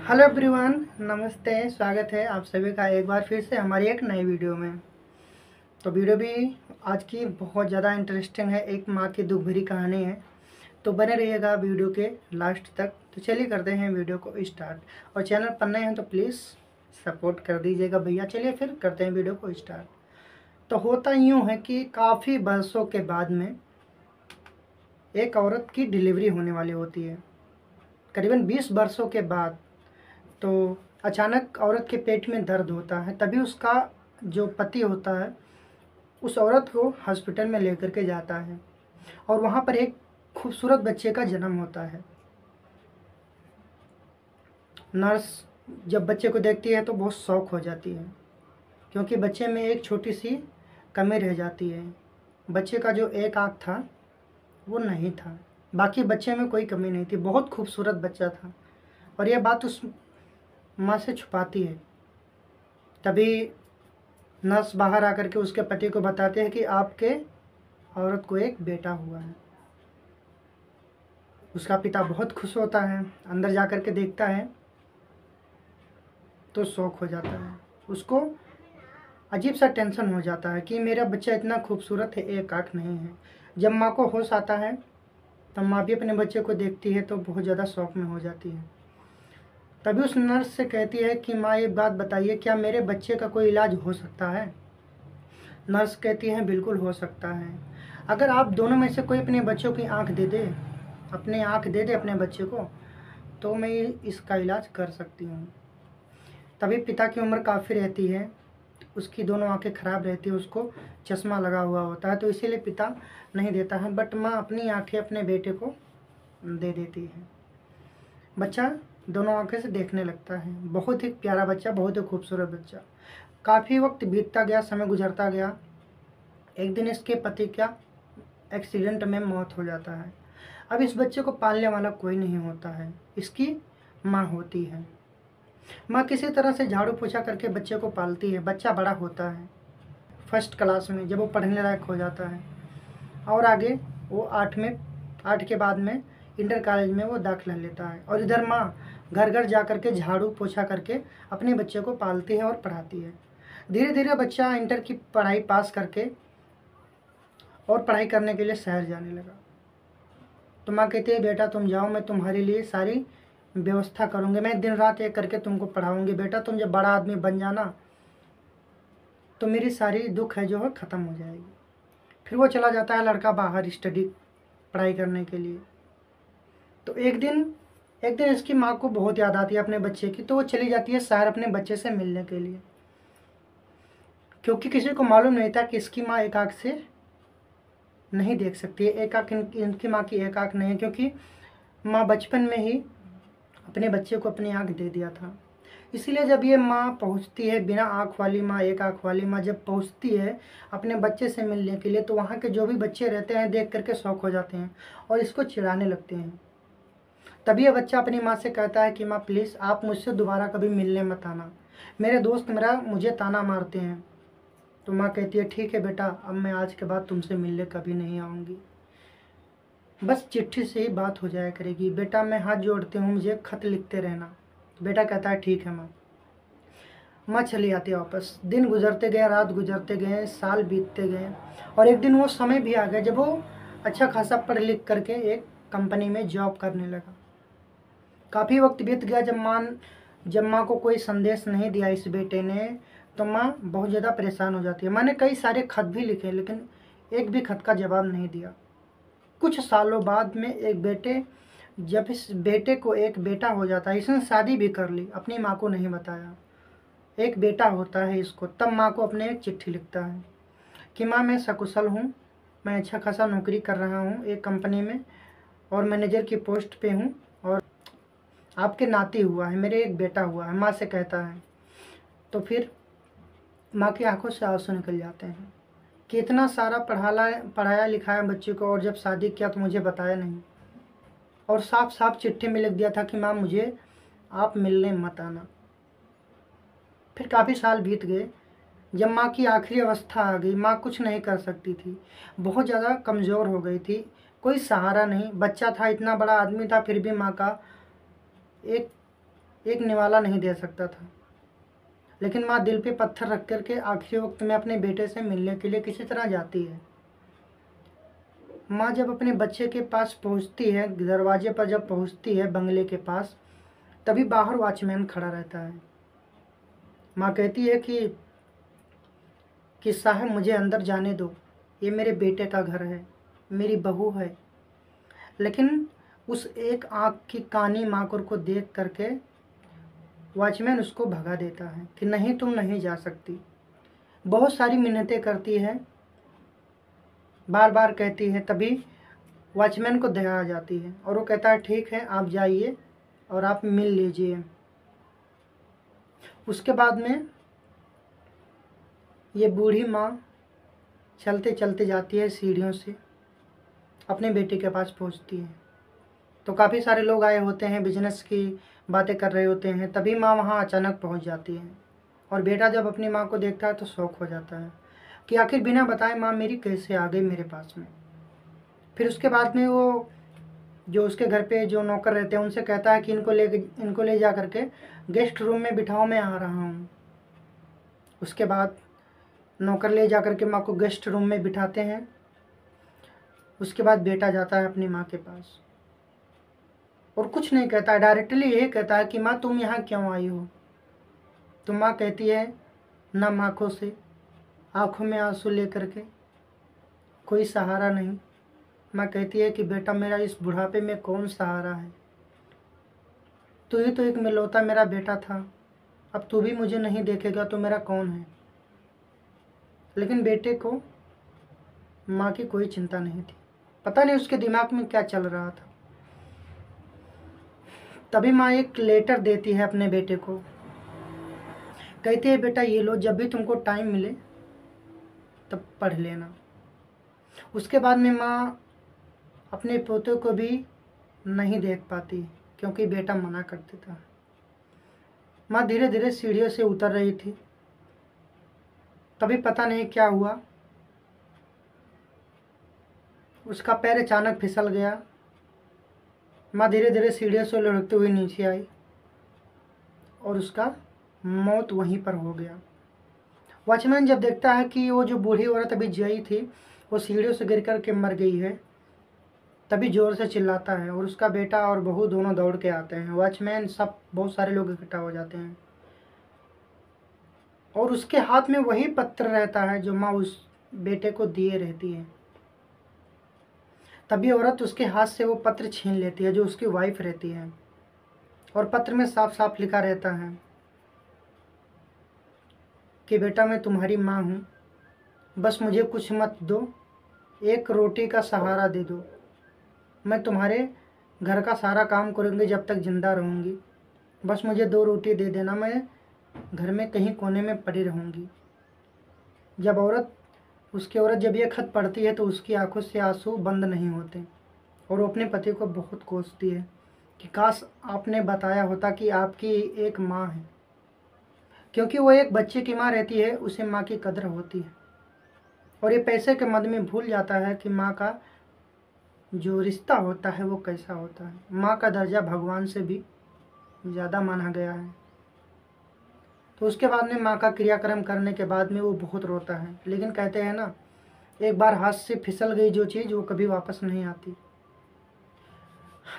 Hello everyone, नमस्ते। स्वागत है आप सभी का एक बार फिर से हमारी एक नई वीडियो में। तो वीडियो भी आज की बहुत ज़्यादा इंटरेस्टिंग है। एक माँ की दुख भरी कहानी है, तो बने रहिएगा वीडियो के लास्ट तक। तो चलिए करते हैं वीडियो को स्टार्ट। और चैनल पर नए हैं तो प्लीज़ सपोर्ट कर दीजिएगा भैया। चलिए फिर करते हैं वीडियो को स्टार्ट। तो होता यूँ है कि काफ़ी बरसों के बाद में एक औरत की डिलीवरी होने वाली होती है, करीबन 20 वर्षों के बाद। तो अचानक औरत के पेट में दर्द होता है। तभी उसका जो पति होता है उस औरत को हॉस्पिटल में लेकर के जाता है, और वहाँ पर एक खूबसूरत बच्चे का जन्म होता है। नर्स जब बच्चे को देखती है तो बहुत शौक हो जाती है, क्योंकि बच्चे में एक छोटी सी कमी रह जाती है। बच्चे का जो एक आँख था वो नहीं था, बाकी बच्चे में कोई कमी नहीं थी। बहुत खूबसूरत बच्चा था, और यह बात उस माँ से छुपाती है। तभी नर्स बाहर आकर के उसके पति को बताते हैं कि आपके औरत को एक बेटा हुआ है। उसका पिता बहुत खुश होता है, अंदर जा कर के देखता है तो शौक हो जाता है। उसको अजीब सा टेंशन हो जाता है कि मेरा बच्चा इतना खूबसूरत है, एक आँख नहीं है। जब माँ को होश आता है तब माँ भी अपने बच्चे को देखती है तो बहुत ज़्यादा शौक में हो जाती है। तभी उस नर्स से कहती है कि माँ, एक बात बताइए, क्या मेरे बच्चे का कोई इलाज हो सकता है? नर्स कहती है बिल्कुल हो सकता है। अगर आप दोनों में से कोई अपने बच्चों की आंख दे दे, अपने आंख दे दे अपने बच्चे को, तो मैं इसका इलाज कर सकती हूँ। तभी पिता की उम्र काफ़ी रहती है, उसकी दोनों आंखें खराब रहती है, उसको चश्मा लगा हुआ होता है, तो इसीलिए पिता नहीं देता है। बट माँ अपनी आंखें अपने बेटे को दे देती है। बच्चा दोनों आंखें से देखने लगता है। बहुत ही प्यारा बच्चा, बहुत ही खूबसूरत बच्चा। काफ़ी वक्त बीतता गया, समय गुजरता गया। एक दिन इसके पति का एक्सीडेंट में मौत हो जाता है। अब इस बच्चे को पालने वाला कोई नहीं होता है, इसकी माँ होती है। माँ किसी तरह से झाड़ू पोछा करके बच्चे को पालती है। बच्चा बड़ा होता है फर्स्ट क्लास में, जब वो पढ़ने लायक हो जाता है, और आगे वो 8 के बाद में इंटर कॉलेज में वो दाखिला लेता है। और इधर माँ घर घर जा करके झाड़ू पोछा करके अपने बच्चे को पालती है और पढ़ाती है। धीरे धीरे बच्चा इंटर की पढ़ाई पास करके और पढ़ाई करने के लिए शहर जाने लगा। तो माँ कहती है, बेटा तुम जाओ, मैं तुम्हारे लिए सारी व्यवस्था करूँगी, मैं दिन रात एक करके तुमको पढ़ाऊँगी। बेटा तुम जब बड़ा आदमी बन जाना तो मेरी सारी दुख है जो है ख़त्म हो जाएगी। फिर वो चला जाता है लड़का बाहर स्टडी पढ़ाई करने के लिए। तो एक दिन इसकी माँ को बहुत याद आती है अपने बच्चे की, तो वो चली जाती है शहर अपने बच्चे से मिलने के लिए, क्योंकि किसी को मालूम नहीं था कि इसकी माँ एक आँख से नहीं देख सकती है। एक आँख इनकी माँ की एक आँख नहीं है, क्योंकि माँ बचपन में ही अपने बच्चे को अपनी आँख दे दिया था। इसीलिए जब ये माँ पहुँचती है, बिना आँख वाली माँ, एक आँख वाली माँ जब पहुँचती है अपने बच्चे से मिलने के लिए, तो वहाँ के जो भी बच्चे रहते हैं देख करके शौक हो जाते हैं और इसको चिढ़ाने लगते हैं। तभी ये बच्चा अपनी माँ से कहता है कि माँ प्लीज़ आप मुझसे दोबारा कभी मिलने मत आना, मेरे दोस्त मुझे ताना मारते हैं। तो माँ कहती है, ठीक है बेटा, अब मैं आज के बाद तुमसे मिलने कभी नहीं आऊँगी, बस चिट्ठी से ही बात हो जाया करेगी। बेटा मैं हाथ जोड़ती हूँ, मुझे खत लिखते रहना। तो बेटा कहता है ठीक है माँ। माँ चली आती है वापस। दिन गुजरते गए, रात गुजरते गए, साल बीतते गए, और एक दिन वो समय भी आ गया जब वो अच्छा खासा पढ़ लिख करके एक कंपनी में जॉब करने लगा। काफ़ी वक्त बीत गया। जब माँ को कोई संदेश नहीं दिया इस बेटे ने, तो माँ बहुत ज़्यादा परेशान हो जाती है। माँ ने कई सारे खत भी लिखे, लेकिन एक भी खत का जवाब नहीं दिया। कुछ सालों बाद में जब इस बेटे को एक बेटा हो जाता है, इसने शादी भी कर ली, अपनी माँ को नहीं बताया, एक बेटा होता है इसको। तब माँ को अपने एक चिट्ठी लिखता है कि माँ मैं सकुशल हूँ, मैं अच्छा खासा नौकरी कर रहा हूँ एक कंपनी में, और मैनेजर की पोस्ट पे हूँ, और आपके नाती हुआ है, मेरे एक बेटा हुआ है, माँ से कहता है। तो फिर माँ की आंखों से आंसू निकल जाते हैं कि इतना सारा पढ़ाया लिखाया बच्चे को, और जब शादी किया तो मुझे बताया नहीं, और साफ साफ चिट्ठी में लिख दिया था कि माँ मुझे आप मिलने मत आना। फिर काफ़ी साल बीत गए। जब माँ की आखिरी अवस्था आ गई, माँ कुछ नहीं कर सकती थी, बहुत ज़्यादा कमज़ोर हो गई थी, कोई सहारा नहीं। बच्चा था, इतना बड़ा आदमी था, फिर भी माँ का एक एक निवाला नहीं दे सकता था। लेकिन माँ दिल पे पत्थर रख कर के आखिरी वक्त में अपने बेटे से मिलने के लिए किसी तरह जाती है। माँ जब अपने बच्चे के पास पहुँचती है, दरवाजे पर जब पहुँचती है बंगले के पास, तभी बाहर वॉचमैन खड़ा रहता है। माँ कहती है कि साहब मुझे अंदर जाने दो, ये मेरे बेटे का घर है, मेरी बहू है। लेकिन उस एक आँख की कानी माकुर को देख करके वॉचमैन उसको भगा देता है कि नहीं, तुम नहीं जा सकती। बहुत सारी मिन्नतें करती है, बार बार कहती है, तभी वॉचमैन को दया आ जाती है और वो कहता है ठीक है, आप जाइए और आप मिल लीजिए। उसके बाद में ये बूढ़ी माँ चलते चलते जाती है सीढ़ियों से, अपने बेटे के पास पहुँचती है। तो काफ़ी सारे लोग आए होते हैं, बिजनेस की बातें कर रहे होते हैं। तभी माँ वहाँ अचानक पहुँच जाती है और बेटा जब अपनी माँ को देखता है तो शौक हो जाता है कि आखिर बिना बताए माँ मेरी कैसे आ गई मेरे पास में। फिर उसके बाद में वो जो उसके घर पे जो नौकर रहते हैं उनसे कहता है कि इनको ले जा करके गेस्ट रूम में बिठाओ, मैं आ रहा हूँ। उसके बाद नौकर ले जा करके माँ को गेस्ट रूम में बिठाते हैं। उसके बाद बेटा जाता है अपनी माँ के पास और कुछ नहीं कहता है, डायरेक्टली यही कहता है कि माँ तुम यहाँ क्यों आई हो। तो माँ कहती है नम आँखों से, आँखों में आंसू लेकर के, कोई सहारा नहीं। माँ कहती है कि बेटा मेरा इस बुढ़ापे में कौन सहारा है, तू ही तो एक मिलौता मेरा बेटा था, अब तू भी मुझे नहीं देखेगा तो मेरा कौन है। लेकिन बेटे को माँ की कोई चिंता नहीं थी, पता नहीं उसके दिमाग में क्या चल रहा था। तभी माँ एक लेटर देती है अपने बेटे को, कहती है बेटा ये लो, जब भी तुमको टाइम मिले तब पढ़ लेना। उसके बाद में माँ अपने पोते को भी नहीं देख पाती क्योंकि बेटा मना कर देता। माँ धीरे धीरे सीढ़ियों से उतर रही थी, तभी पता नहीं क्या हुआ, उसका पैर अचानक फिसल गया। माँ धीरे धीरे सीढ़ियों से लुढ़कते हुए नीचे आई और उसका मौत वहीं पर हो गया। वॉचमैन जब देखता है कि वो जो बूढ़ी औरत अभी जई थी वो सीढ़ियों से गिर कर के मर गई है, तभी जोर से चिल्लाता है और उसका बेटा और बहू दोनों दौड़ के आते हैं। वॉचमैन सब बहुत सारे लोग इकट्ठा हो जाते हैं और उसके हाथ में वही पत्र रहता है जो माँ उस बेटे को दिए रहती है। तभी औरत उसके हाथ से वो पत्र छीन लेती है जो उसकी वाइफ रहती है और पत्र में साफ साफ लिखा रहता है कि बेटा मैं तुम्हारी माँ हूँ, बस मुझे कुछ मत दो, एक रोटी का सहारा दे दो, मैं तुम्हारे घर का सारा काम करूँगी जब तक जिंदा रहूँगी, बस मुझे 2 रोटी दे देना, मैं घर में कहीं कोने में पड़ी रहूँगी। उसकी औरत जब ये खत पढ़ती है तो उसकी आंखों से आंसू बंद नहीं होते और वो अपने पति को बहुत कोसती है कि काश आपने बताया होता कि आपकी एक माँ है, क्योंकि वो एक बच्चे की माँ रहती है, उसे माँ की कदर होती है और ये पैसे के मद में भूल जाता है कि माँ का जो रिश्ता होता है वो कैसा होता है। माँ का दर्जा भगवान से भी ज़्यादा माना गया है। तो उसके बाद में माँ का क्रियाक्रम करने के बाद में वो बहुत रोता है, लेकिन कहते हैं ना, एक बार हाथ से फिसल गई जो चीज़ वो कभी वापस नहीं आती।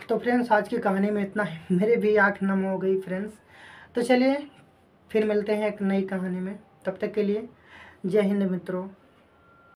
तो फ्रेंड्स आज की कहानी में इतना ही, मेरे भी आँख नम हो गई फ्रेंड्स। तो चलिए फिर मिलते हैं एक नई कहानी में, तब तक के लिए जय हिंद मित्रों।